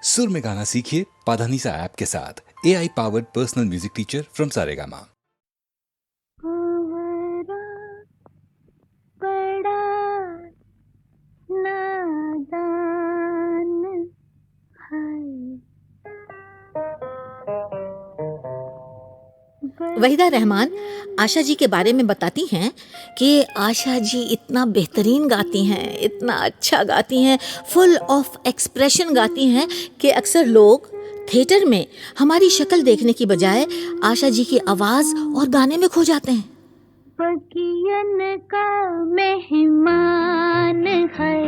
सुर में गाना सीखिए पाधानीसा ऐप के साथ। AI powered personal music teacher from Saregama. Waheeda Rehman Asha ji के बारे में बताती हैं कि आशा जी इतना बेहतरीन गाती हैं, इतना अच्छा गाती हैं, फुल ऑफ एक्सप्रेशन गाती हैं कि अक्सर लोग थिएटर में हमारी शक्ल देखने की बजाय आशा जी की आवाज़ और गाने में खो जाते हैं। बगियन का मेहमान है,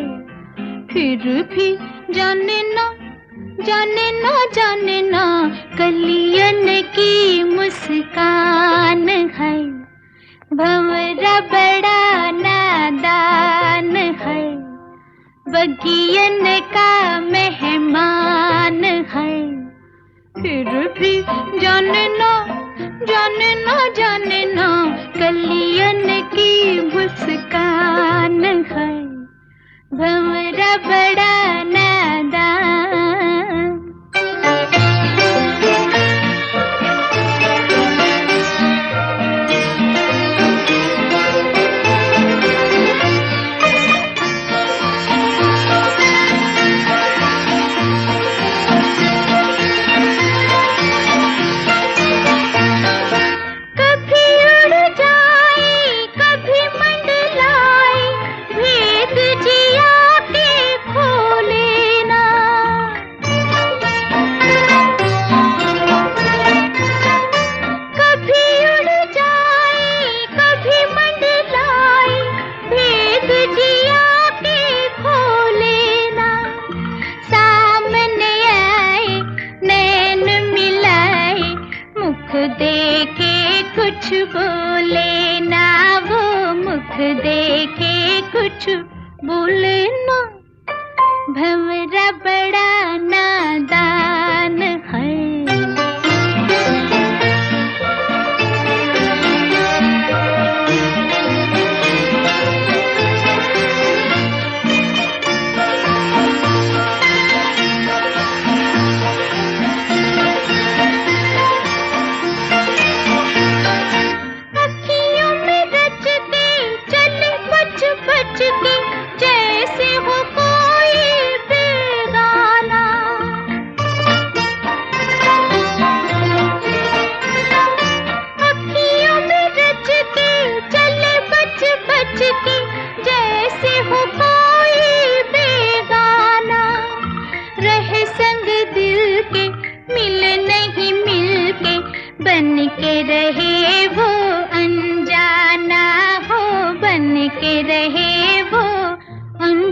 फिर भी जाने ना कलियन की मुस्कान है। भंवरा बड़ा नादान है, बगियन का मेहमान है, फिर भी जाने ना कलियन की मुस्कान है। भंवरा बड़ा नादान। भंवरा बड़ा नादान है। अखियों में रचते चले बच बच के, जैसे हो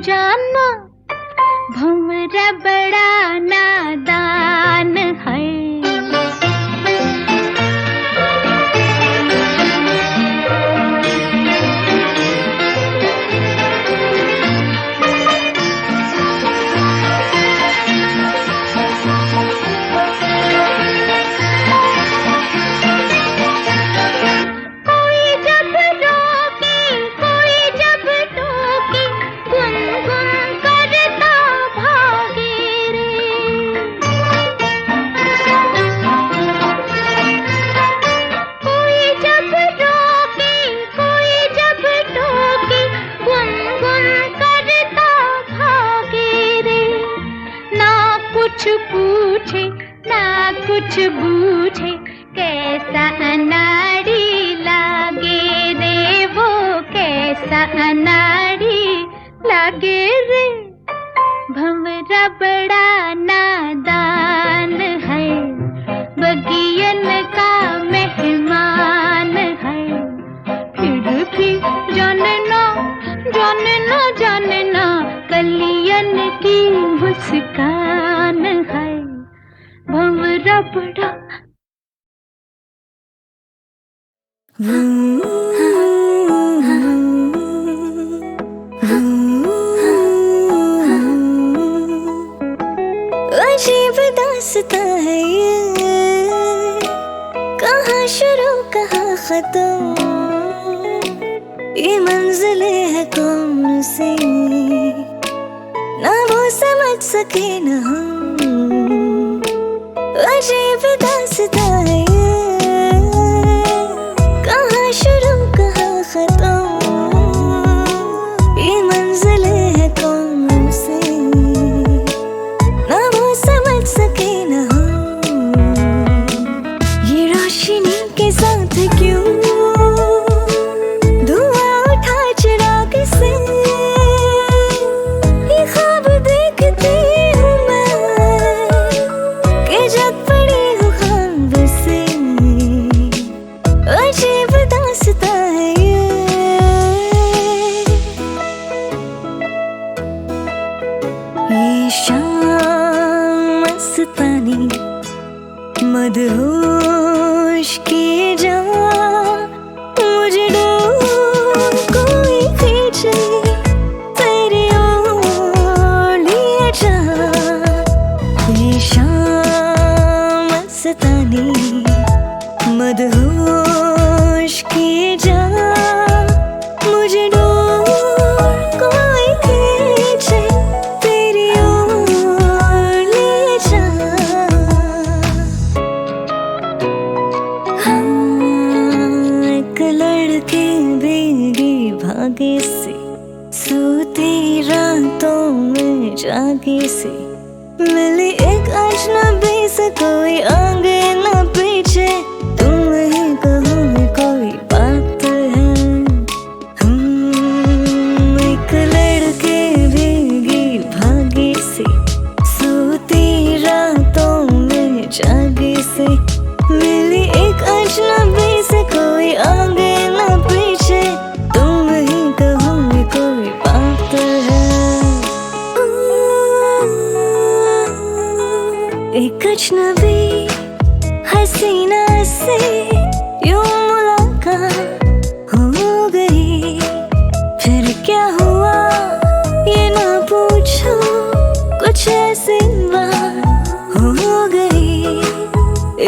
जाना। भंवरा बड़ा नादान है। कुछ बूझे कैसा अनाड़ी लागे रे, वो कैसा अनाड़ी लागे रे। भंवरा बड़ा नादान है, बगियन का मेहमान है, फिर भी जाने ना कलियन की मुस्कान है। भंवरा बड़ा अजीब दास्तां है ये, कहाँ शुरू कहाँ खत्म, ये मंजिलें है कौन सी, ना वो समझ सके ना हम। मस्तानी मदहोश किए जा मुझे डोर कोई खींचे तेरी ओर लिए जा ये शाम मस्तानी मदहोश किए जा मुझे डोर कोई खींचे तेरी ओर ले जा हाँ एक लड़के भीगी भागे से सोती रातों में जागे से मिली एक अजनबी से कोई आगे न पीछे तुम ही कहो में कोई बात है एक लड़के भीगी भागे से सोती रातों में जागे से मिली एक अजनबी से कोई आगे न पीछे तुम ही कहो में कोई बात है एक अजनबी हसीना से यूं मुलाकात हो गई फिर क्या हुआ ये ना पूछो कुछ ऐसी बात हो गई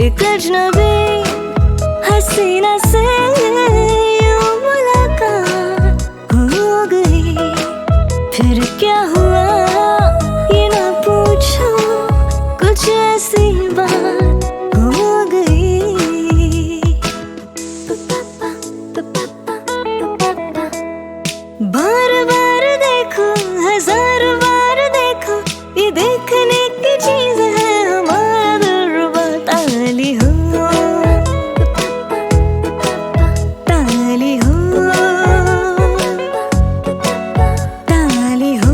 एक अजनबी हसीना से यूं मुलाकात हो गई फिर क्या हुआ ये ना पूछो कुछ ऐसी बात हो गई बार बार देखो हजार बार देखो ये देखने की चीज है हमारा दिलरुबा ताली हो ताली हो ताली हो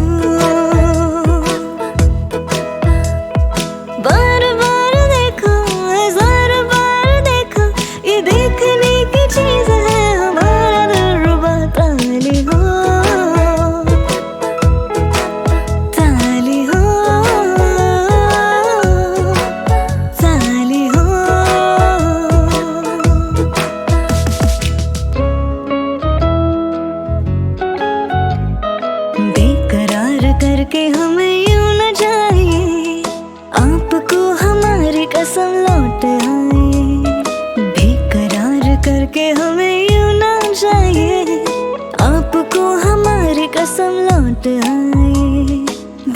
बार बार देखो हजार बार देखो ये देखने की चीज है हमारा दिलरुबा ताली हो ताली हो ताली हो बेकरार करके हमें यूं न जाइए आपको हमारी कसम लौट आए बेकरार करके हमें यूं न जाइए आपको हमारी कसम लौट आए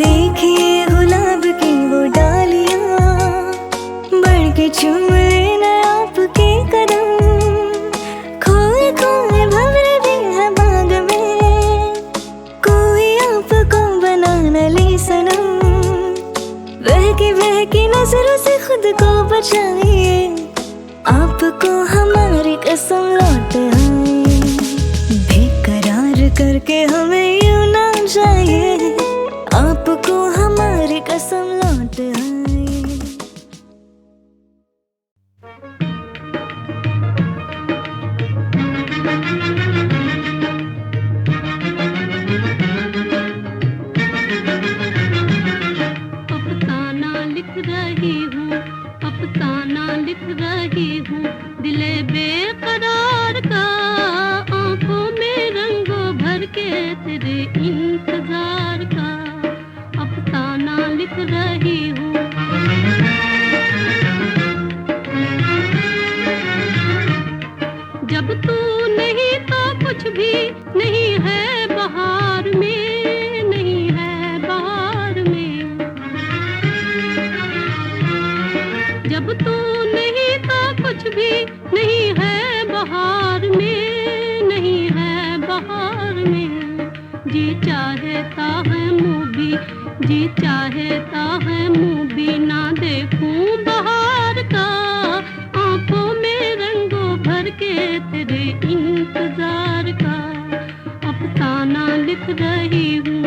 देखिए गुलाब की वो डालियां बढ़ के चूम लेना आपके कदम खोए खोए भंवरे भी है बाग में कोई आपको बना न ले सनम बहकी नजरों से खुद को बचाइए आपको हमारी कसम लौट आए बेकरार करके हमें यूं ना जाइए आपको हमारी कसम लौट आए अफसाना लिख रही हूँ अफसाना लिख रही हूँ दिले बेकरार का आंखों में रंगों भर के तेरे इंतजार का अफसाना लिख रही हूँ जब तू नहीं तो कुछ भी नहीं है बहार में नहीं है बहार में जब तू नहीं तो कुछ भी नहीं है बहार में नहीं है बहार में जी चाहता है मुँह भी जी चाहता है मुँह भी ना देखूं बहार का आंखों में रंगों भर के तेरे इंतजार का अफसाना लिख रही हूँ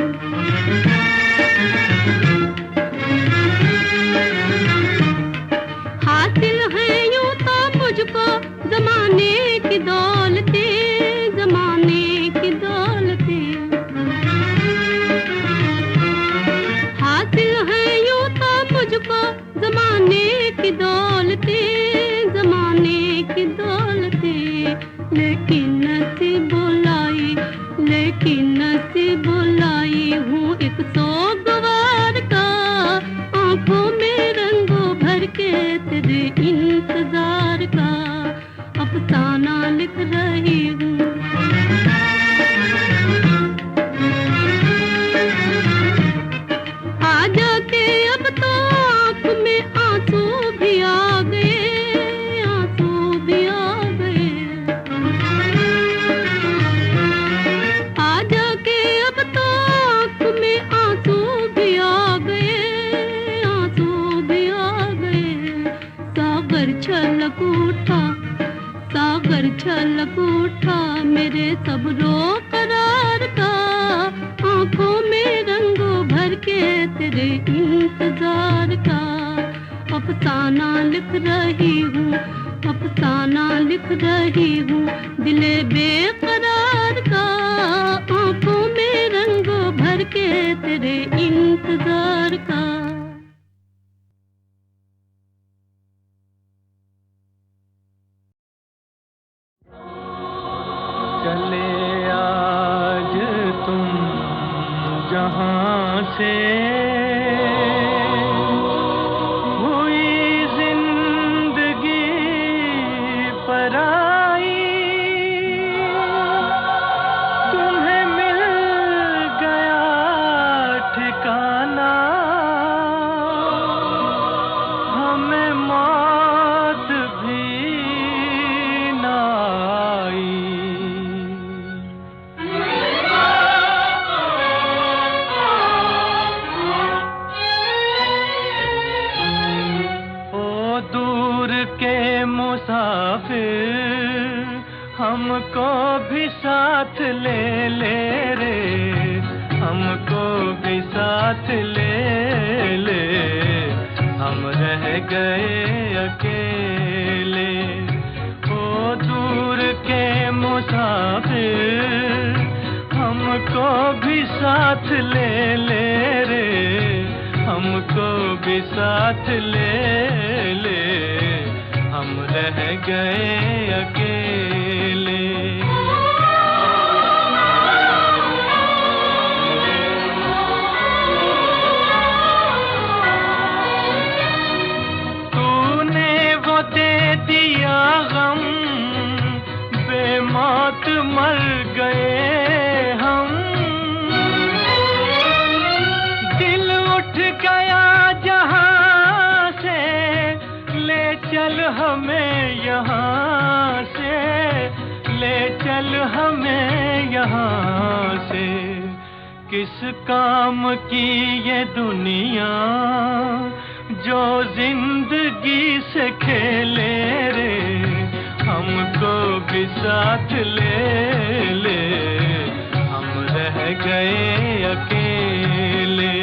हासिल है यूं तो मुझको जमाने की दौलतें जमाने की दौलतें हासिल है यूं तो को जमाने की दौलतें, जमाने की दौलतें, लेकिन नसीब बुलाई, लेकिन नसीब बुलाई हूँ एक सोगवार का, आंखों में रंगों भर के तेरे इंतजार का अफसाना लिख रही हूँ। छलक उठा मेरे सब रो करार का, आंखों में रंगों भर के तेरे इंतजार का अफसाना लिख रही हूँ, अफसाना लिख रही हूँ दिले बेकरार का, आंखों में रंगों भर के तेरे इंतजार का। चले आज तुम जहां से, हुई जिंदगी पराई, तुम्हें मिल गया ठिकाना, हमें मौत भी ना आई। मुसाफिर हमको भी साथ ले ले रे, हमको भी साथ ले ले, हम रह गए अकेले। ओ दूर के मुसाफिर हमको भी साथ ले ले रे, हमको भी साथ ले ले, हम रह गए अकेले। तूने वो दे दिया गम, बेमौत मर गए हम, दिल उठ गया जहां से, ले चल हमें यहाँ से, ले चल हमें यहाँ से। किस काम की ये दुनिया जो जिंदगी से खेले रे, हमको भी साथ ले ले, हम रह गए अकेले।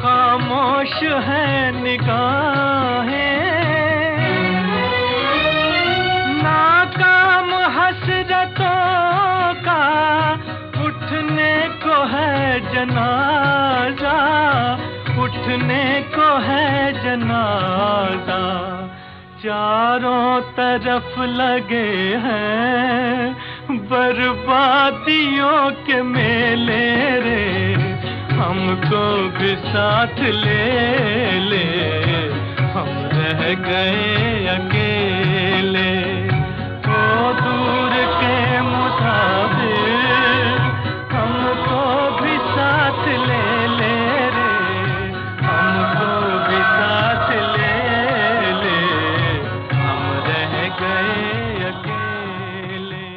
खामोश है निगाहें, नाकाम हसरतों का उठने को है जनाजा, उठने को है जनाजा। चारों तरफ लगे हैं बर्बादियों के मेले रे, हमको भी साथ ले ले, हम रह गए अकेले। ओ दूर के मुसाफिर हमको भी साथ ले ले रे, हमको भी साथ ले ले, हम रह गए अकेले।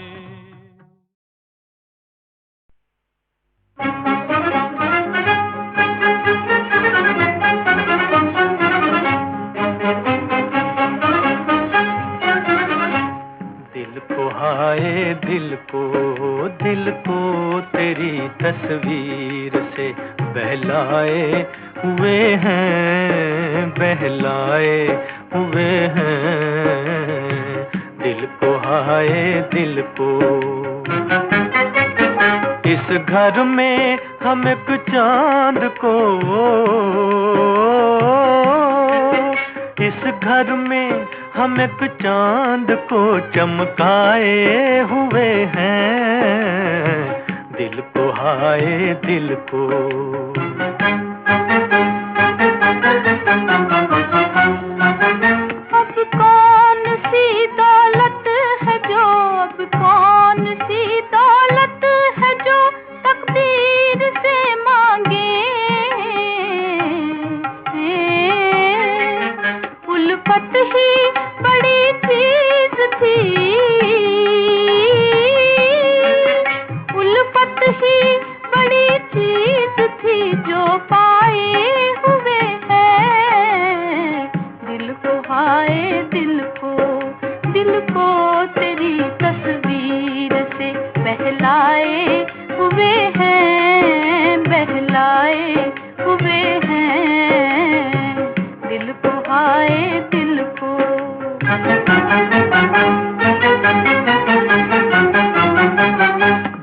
दिल को तेरी तस्वीर से बहलाए हुए हैं, बहलाए भाए दिल को। इस घर में हम एक चांद को, इस घर में हम एक चांद को चमकाए हुए हैं, दिल को हाय दिल को। अब कौन सी दौलत है जो, अब कौन सी दौलत है जो तकदीर से मांगे। उल्फत ही बड़ी चीज थी, उल्फत ही बड़ी चीज थी जो पाए हुए हैं, दिल को हाय दिल को। दिल को तेरी तस्वीर से बहलाए हुए हैं, बहलाए हुए हैं, दिल को हाय दिल को।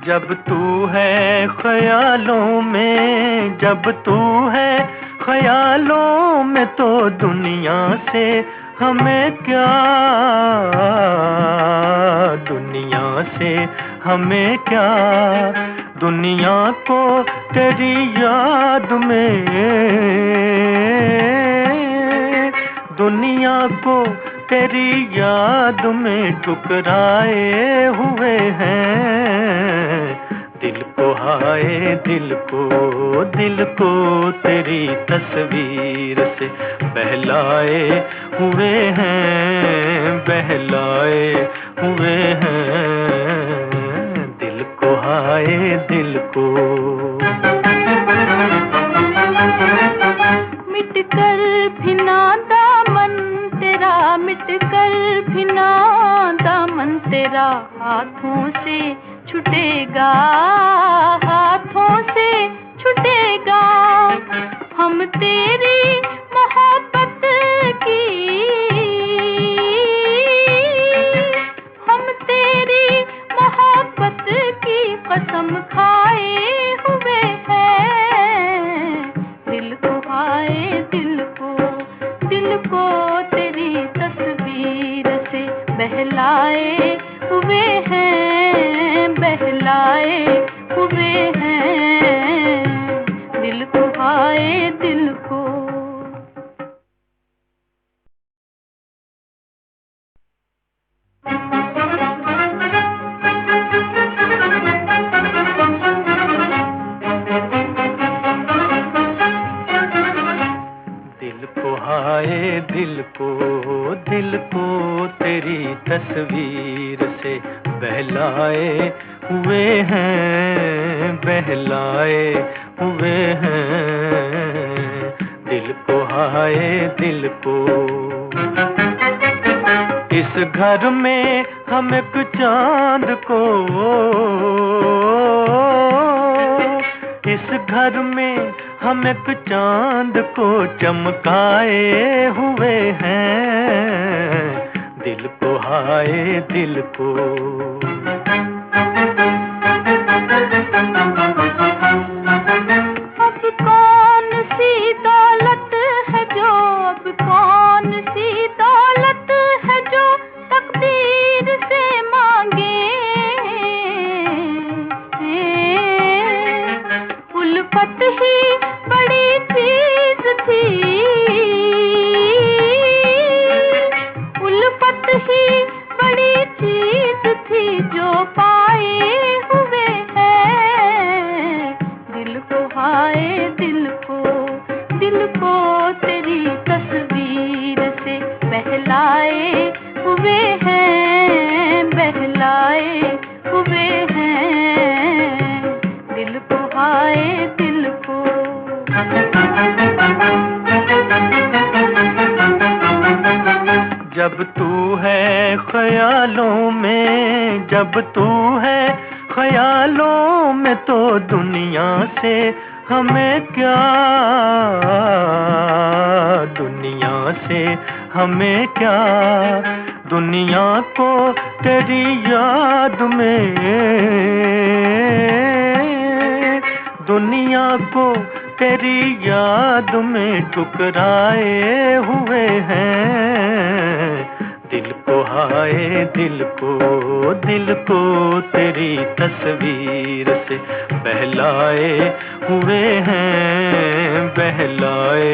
जब तू है ख्यालों में, जब तू है ख्यालों में तो दुनिया से हमें क्या, दुनिया से हमें क्या। दुनिया को तेरी याद में, दुनिया को तेरी याद में ठुकराए हुए हैं, दिल को हाय दिल को। दिल को तेरी तस्वीर से बहलाए हुए हैं, बहलाए हुए हैं, दिल को हाय दिल को। मिट कर भी ना दामन तेरा, मिट कर भी ना दामन तेरा हाथों से छूटेगा, हाथों से छूटेगा। हम तेरी मोहब्बत की, हम तेरी मोहब्बत की कसम खाए हुए हैं, दिल को हाय दिल को। दिल को तेरी तस्वीर से बहलाए हुए हैं, बहलाए हुए हैं, दिल को हाय दिल को। दिल को हाय दिल को, दिल को तेरी तस्वीर से बहलाए हुए हैं, बहलाए हुए हैं, दिल को हाय दिल को। इस घर में हम एक चांद को, इस घर में हम एक चांद को चमकाए हुए हैं, दिल को हाय दिल को। अब कौन सी दौलत है जो, अब कौन सी दौलत है जो तकदीर से मांगे। उल्फत ही बड़ी चीज थी, उल्फत ही बड़ी चीज थी जो पाए हुए हैं, दिल को हाय दिल को। दिल को तेरी तस्वीर से बहलाए हुए हैं, बहलाए हुए हैं, दिल को हाय दिल को। जब तू है ख्यालों में, जब तू है ख्यालों में तो दुनिया से हमें क्या, दुनिया से हमें क्या, दुनिया को तेरी याद में, दुनिया को तेरी याद में ठुकराए हुए हैं। दिल को हाय दिल को तेरी तस्वीर से बहलाए हुए हैं, बहलाए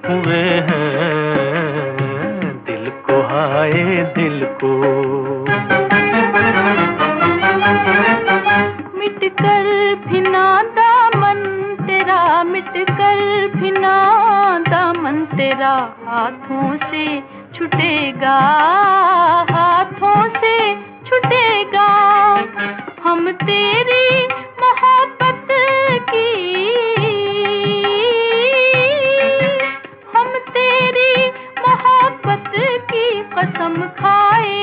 हुए हैं। दिल को हाय दिल को। मिट कर भिना दामन तेरा, मिट कर भिना दामन तेरा हाथों से छूटेगा, हाथों से छूटेगा। हम तेरी मोहब्बत की, हम तेरी मोहब्बत की कसम खाए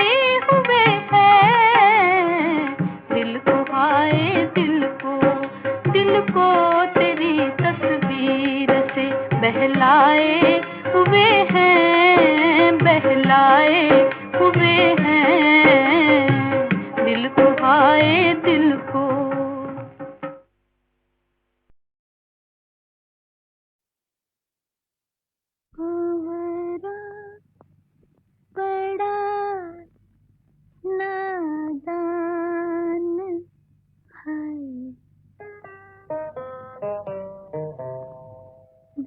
हुए हैं। दिल को हाय दिल को तेरी तस्वीर से बहलाए हुए हैं, बहलाए हुए हैं। दिल को हाय दिल को। बड़ा नादान है,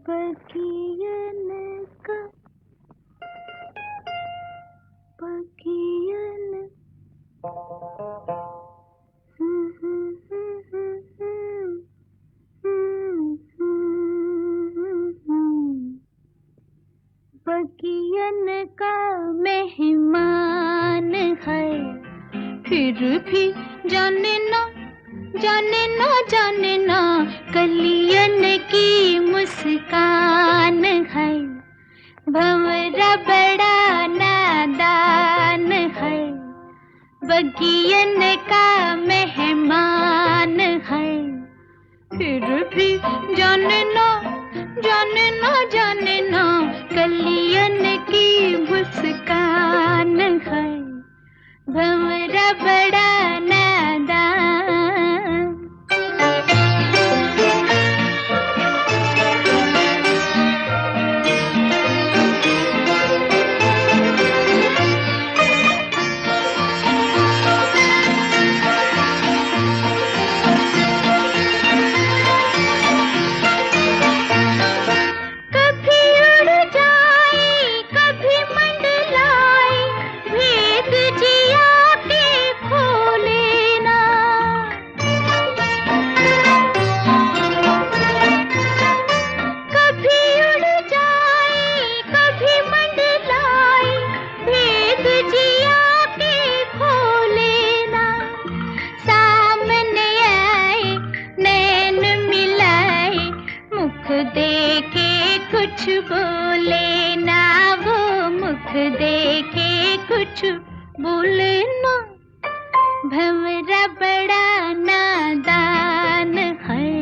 बगियन का बगियन। बगियन का मेहमान है, फिर भी जाने ना जाने ना जाने ना, कलियन की मुस्कान है। भंवरा बड़ा नादान है, बगियन का मेहमान है, फिर भी जाने ना जाने ना जाने ना, कलियन की मुस्कान है। भंवरा बड़ा नादान। बोले ना वो मुख देखे कुछ बोले ना, भंवरा बड़ा नादान है।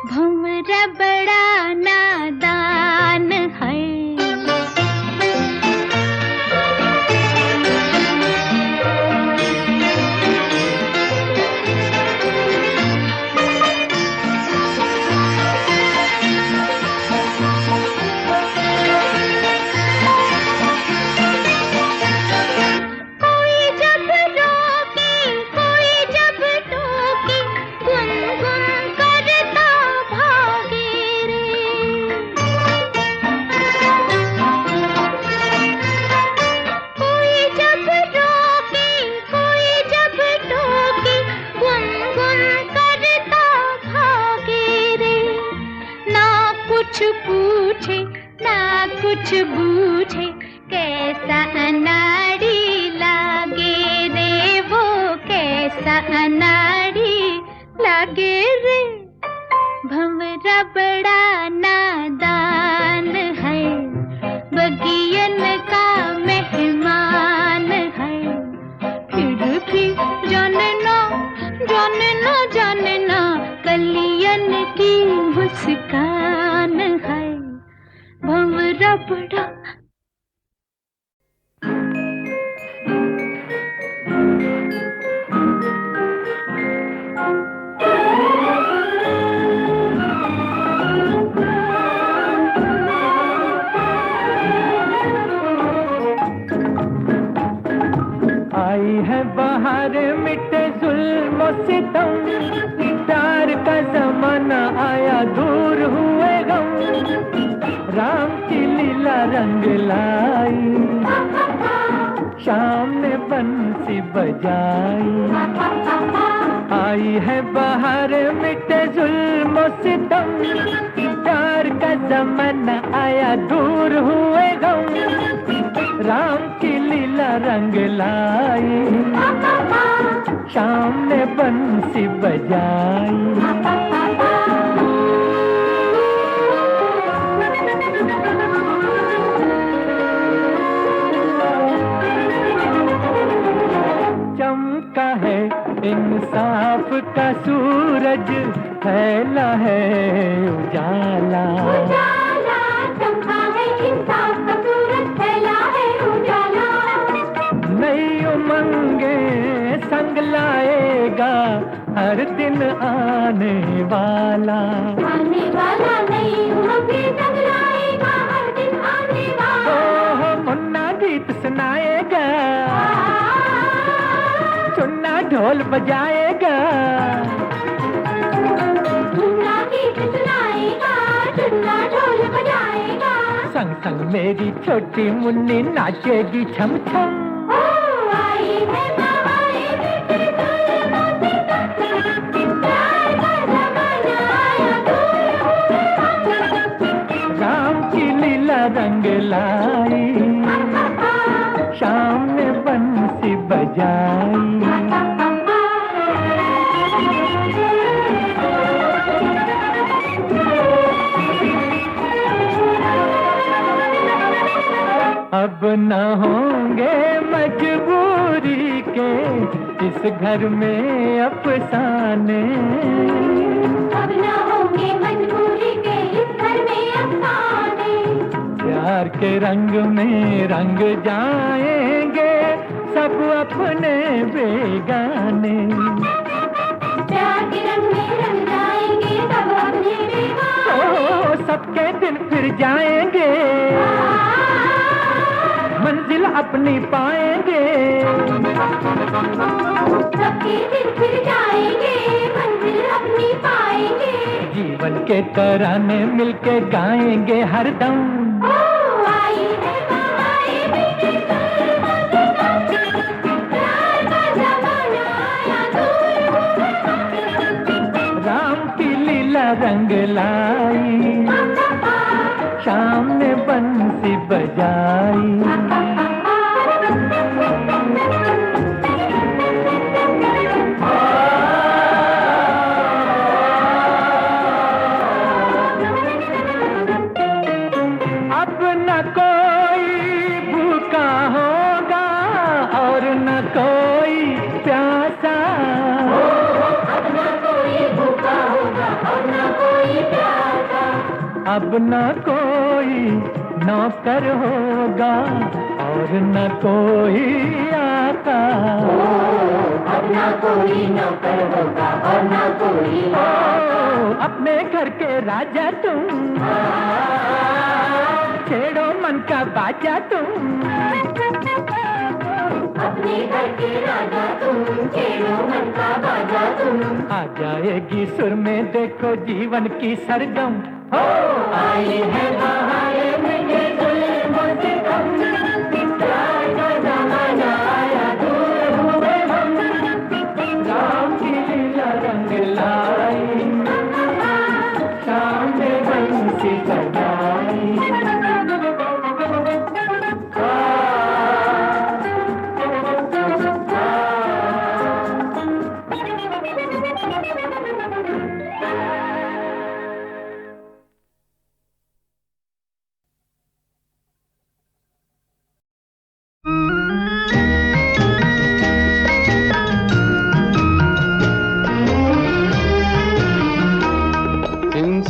भंवरा बड़ा नादान है। कोई जब रोके कुछ बूझे कैसा अनाड़ी लागे रे वो, कैसा अनाड़ी लागे रे। भंवरा बड़ा नादान है, बगियन का मेहमान है, फिर भी जानना जानना जानना कलियन की मुस्कान है। भंवरा बड़ा आई है बाहर मिटे जुल्म सितम, प्यार का जमाना आया दूर हुए गम, राम की लीला रंग लाई, शाम ने बंसी बजाई। आई है बाहर मिटे जुल्म सितम, प्यार का जमाना आया दूर हुए गम, राम की लीला रंग लाई, शाम ने बंसी बजाई। चमका है इंसाफ का सूरज, फैला है उजाला, उजाला चमका है इंसाफ का सूरज, फैला है उजाला। नई उमंगे संग लाएगा हर दिन आने वाला, आने वाला नई उमंगे संग लाएगा हर दिन आने वाला। ओह मुन्ना गीत सुनाएगा, चुन्ना ढोल बजाएगा, चुन्ना गीत सुनाएगा, चुन्ना ढोल बजाएगा। संग संग मेरी छोटी मुन्नी नाचेगी छम छम। आई है बहारे मिटे जुल्म सितम, प्यार का जमाना आया दूर हुए हम। राम की लीला रंग लाई, शाम ने बंसी बजाई। अब न होंगे मजबूरी के इस घर में अफसाने, अब न होंगे मजबूरी के इस घर में अफसाने, प्यार के रंग में रंग जाएंगे सब अपने बेगाने, प्यार के रंग में रंग जाएंगे सब अपने बेगाने। ओ सबके दिन फिर जाएंगे, मंजिल अपनी पाएंगे, सबके दिन फिर जाएंगे, मंजिल अपनी पाएंगे। जीवन के तराने मिलके गाएंगे हरदम। आई है बहारे मिटे जुल्म सितम, प्यार का जमाना आया दूर हुए हम। राम की लीला रंग लाई, शाम ने बंसी बजाई। अब न कोई भूखा होगा और न कोई प्यासा, अब न कोई भूखा होगा और न कोई प्यासा, अब न कोई नौकर होगा और न कोई आका, अब न कोई नौकर होगा और न कोई ओ, अपने घर के राजा तुम, छेड़ो मन का बाजा तुम, अपने घर के राजा तुम, छेड़ो मन का बाजा तुम। आ जाएगी सुर में देखो जीवन की सरगम। हो आई है बहारे मिटे जुल्म सितम, प्यार का जमाना आया दूर हुए हम। राम की लीला रंग लाई, शाम ने बंसी बजाई।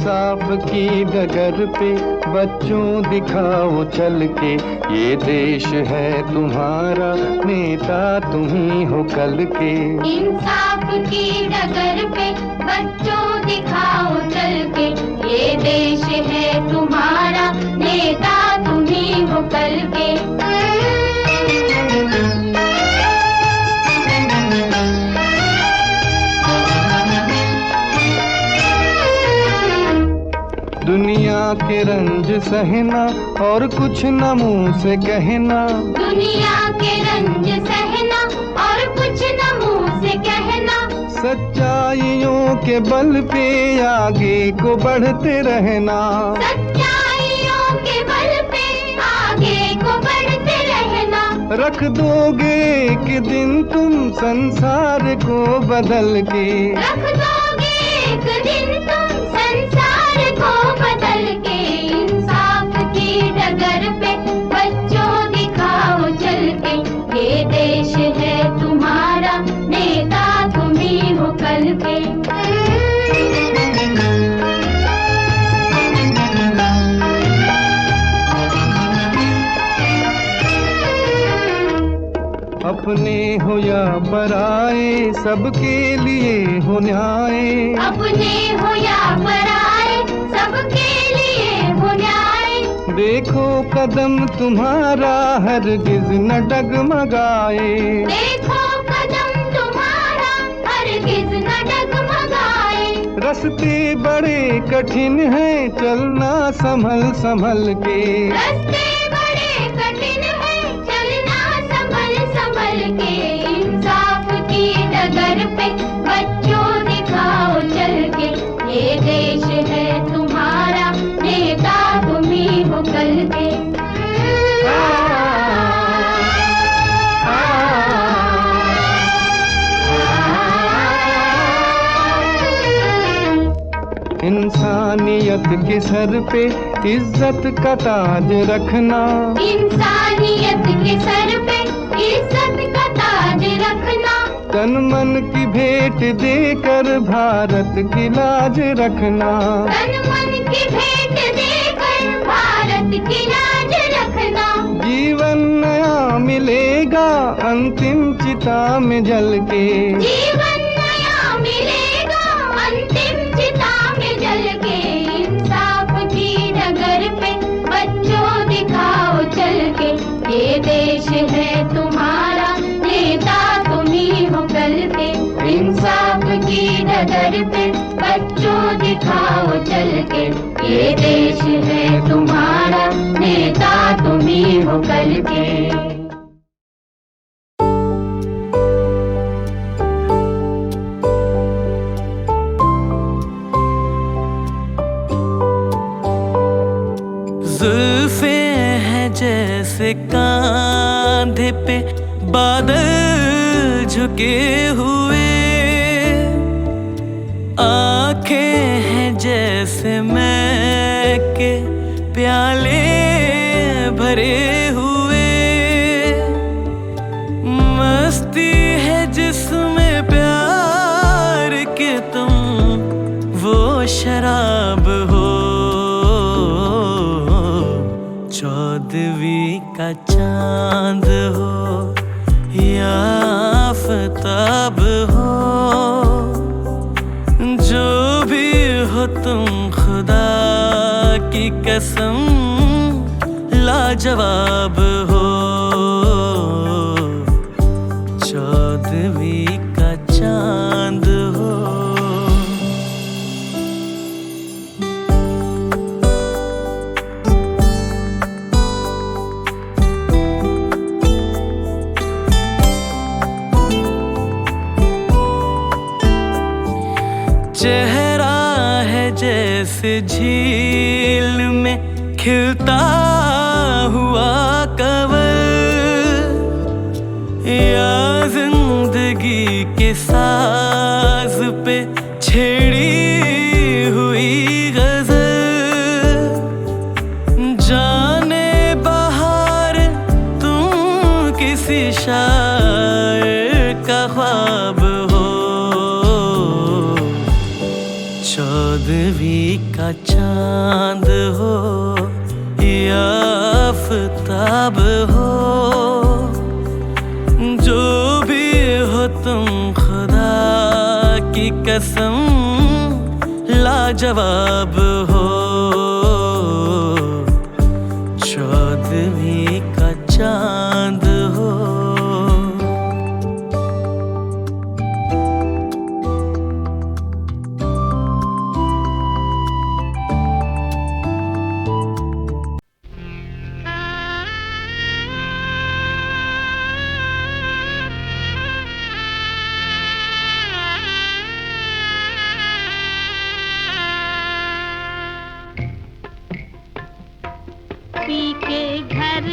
इंसाफ की डगर पे बच्चों दिखाओ चल के, ये देश है तुम्हारा, नेता तुम ही हो कल के। इंसाफ की डगर पे बच्चों दिखाओ चल के, ये देश है तुम्हारा, नेता तुम ही हो कल के। दुनिया के रंज सहना और कुछ न मुंह से कहना, दुनिया के रंज सहना और कुछ न मुंह से कहना, सच्चाइयों के बल पे आगे को बढ़ते रहना, सच्चाइयों के बल पे आगे को बढ़ते रहना। रख दोगे एक दिन तुम संसार को बदल के, रख दोगे एक दिन तुम संसार को बदल के। इंसाफ की डगर पे बच्चों दिखाओ चल के, ये देश है तुम्हारा, नेता तुम ही हो कल के। अपने हो या पराए सबके लिए हो न्याय, अपने हो या पराए सबके लिए हो न्याय। देखो कदम तुम्हारा हरगिज न डगमगाए, देखो कदम तुम्हारा हरगिज न डगमगाए। रास्ते बड़े कठिन हैं चलना संभल संभल के, रास्ते बड़े कठिन हैं चलना संभल संभल के। इंसाफ की डगर पे बच्चों दिखाओ चल के, ये देश है तुम्हारा, नेता तुम ही हो कल के। इंसानियत के सर पे इज्जत का ताज रखना, इंसानियत के सर पे इज्जत का ताज रखना। तन मन की भेंट देकर भारत की लाज रखना, तन मन की भेंट देकर भारत की लाज रखना। जीवन नया मिलेगा अंतिम चिता में जल के, जीवन नया मिलेगा अंतिम चिता में जल के। इंसाफ की डगर पे बच्चों दिखाओ चल के, ये देश है तुम्हारा, नेता तुम ही हो कल के। इंसाफ की डगर पे बच्चों दिखाओ चल के, ये देश है तुम्हारा, नेता तुम ही हो कल के। जुल्फे हैं जैसे कांधे पे बादल झुके हुए, आंखें हैं जैसे मैं के प्याले भरे हुए, मस्ती है जिसमें प्यार के तुम वो शराब हो, चौदहवीं का चांद हो या आफताब हो, जो भी हो तुम खुदा की कसम लाजवाब हो, चौदहवीं का चांद हो। चेहरा है जैसे झील में खिलता हुआ कमल, या जिंदगी के साज पे छेड़ी हुई गजल, जाने बहार तुम किसी शायर का ख्वाब हो, चौदहवीं का चांद हो या आफताब हो, जो भी हो तुम खुदा की कसम लाजवाब हो। चौदहवीं का चांद हो। पी के घर